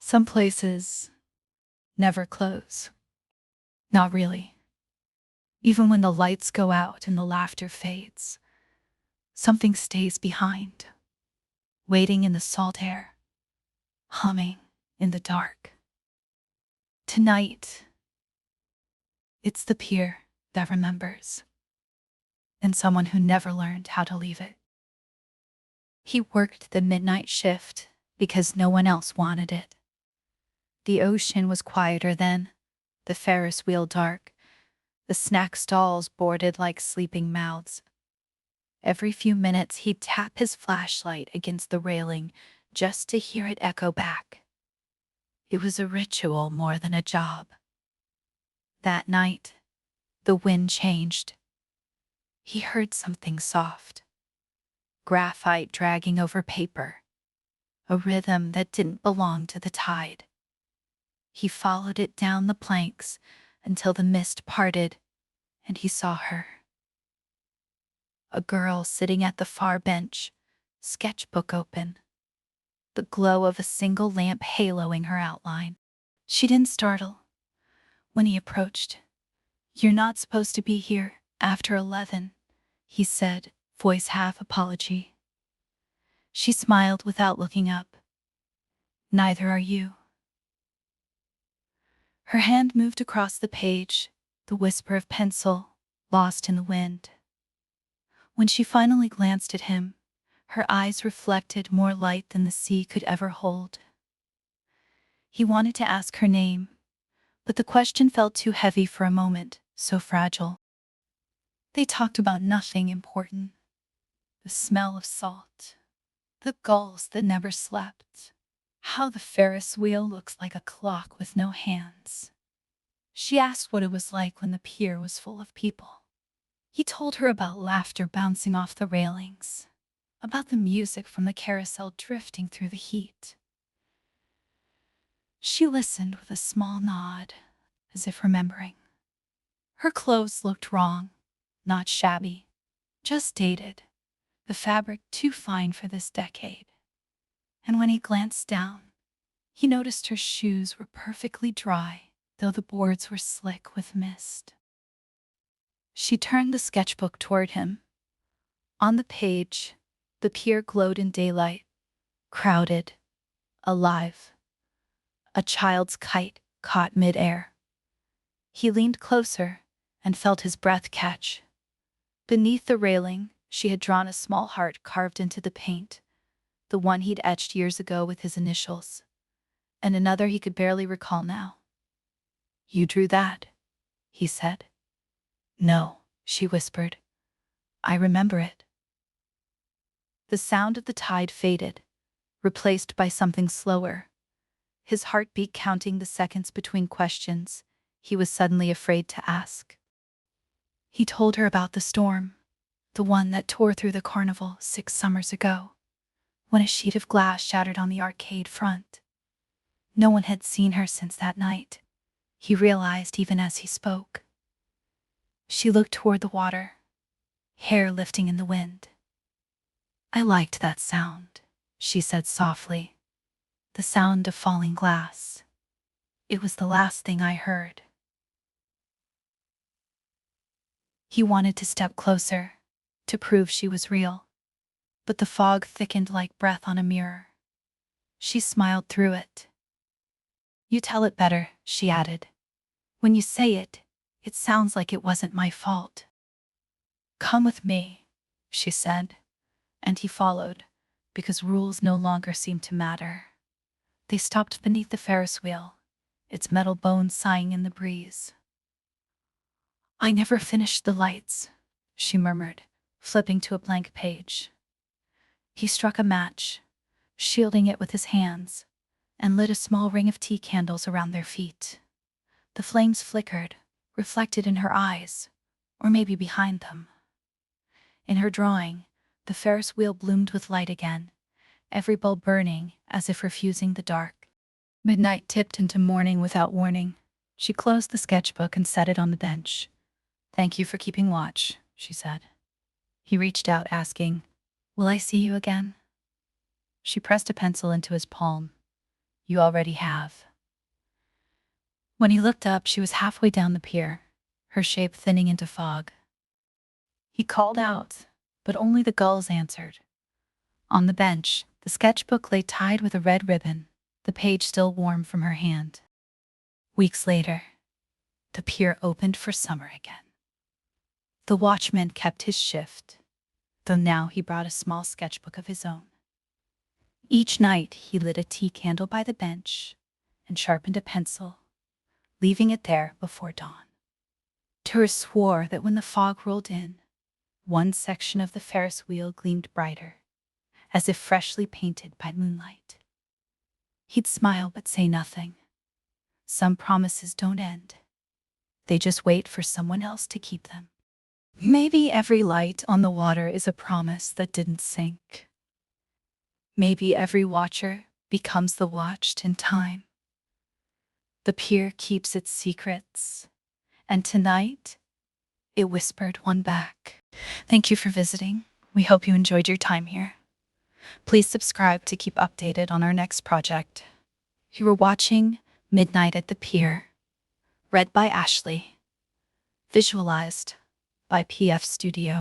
Some places never close. Not really. Even when the lights go out and the laughter fades, something stays behind, waiting in the salt air, humming in the dark. Tonight, it's the pier that remembers, and someone who never learned how to leave it. He worked the midnight shift because no one else wanted it. The ocean was quieter then, the Ferris wheel dark, the snack stalls boarded like sleeping mouths. Every few minutes he'd tap his flashlight against the railing just to hear it echo back. It was a ritual more than a job. That night, the wind changed. He heard something soft, graphite dragging over paper, a rhythm that didn't belong to the tide. He followed it down the planks until the mist parted and he saw her. A girl sitting at the far bench, sketchbook open, the glow of a single lamp haloing her outline. She didn't startle when he approached. "You're not supposed to be here after 11, he said, voice half apology. She smiled without looking up. "Neither are you." Her hand moved across the page, the whisper of pencil lost in the wind. When she finally glanced at him, her eyes reflected more light than the sea could ever hold. He wanted to ask her name, but the question felt too heavy for a moment, so fragile. They talked about nothing important. The smell of salt, the gulls that never slept, how the Ferris wheel looks like a clock with no hands. She asked what it was like when the pier was full of people. He told her about laughter bouncing off the railings, about the music from the carousel drifting through the heat. She listened with a small nod, as if remembering. Her clothes looked wrong, not shabby, just dated, the fabric too fine for this decade. And when he glanced down, he noticed her shoes were perfectly dry, though the boards were slick with mist. She turned the sketchbook toward him. On the page, the pier glowed in daylight, crowded, alive. A child's kite caught mid-air. He leaned closer and felt his breath catch. Beneath the railing, she had drawn a small heart carved into the paint, the one he'd etched years ago with his initials, and another he could barely recall now. "You drew that?" he said. "No," she whispered. "I remember it." The sound of the tide faded, replaced by something slower. His heartbeat counting the seconds between questions he was suddenly afraid to ask. He told her about the storm, the one that tore through the carnival 6 summers ago, when a sheet of glass shattered on the arcade front. No one had seen her since that night, he realized even as he spoke. She looked toward the water, hair lifting in the wind. "I liked that sound," she said softly. "The sound of falling glass. It was the last thing I heard." He wanted to step closer, to prove she was real, but the fog thickened like breath on a mirror. She smiled through it. "You tell it better," she added. "When you say it, it sounds like it wasn't my fault." "Come with me," she said, and he followed, because rules no longer seemed to matter. They stopped beneath the Ferris wheel, its metal bones sighing in the breeze. "I never finished the lights," she murmured, flipping to a blank page. He struck a match, shielding it with his hands, and lit a small ring of tea candles around their feet. The flames flickered, reflected in her eyes, or maybe behind them. In her drawing, the Ferris wheel bloomed with light again, every bulb burning as if refusing the dark. Midnight tipped into morning without warning. She closed the sketchbook and set it on the bench. "Thank you for keeping watch," she said. He reached out, asking, "Will I see you again?" She pressed a pencil into his palm. You already have. When he looked up, she was halfway down the pier, her shape thinning into fog. He called out, but only the gulls answered. On the bench, the sketchbook lay tied with a red ribbon, the page still warm from her hand. Weeks later, the pier opened for summer again. The watchman kept his shift, though now he brought a small sketchbook of his own. Each night he lit a tea candle by the bench and sharpened a pencil, leaving it there before dawn. Tourists swore that when the fog rolled in, one section of the Ferris wheel gleamed brighter, as if freshly painted by moonlight. He'd smile but say nothing. Some promises don't end. They just wait for someone else to keep them. Maybe every light on the water is a promise that didn't sink. Maybe every watcher becomes the watched in time. The pier keeps its secrets, and tonight, it whispered one back. Thank you for visiting. We hope you enjoyed your time here. Please subscribe to keep updated on our next project. You were watching Midnight at the Pier, read by Ashley, visualized by PF Studio.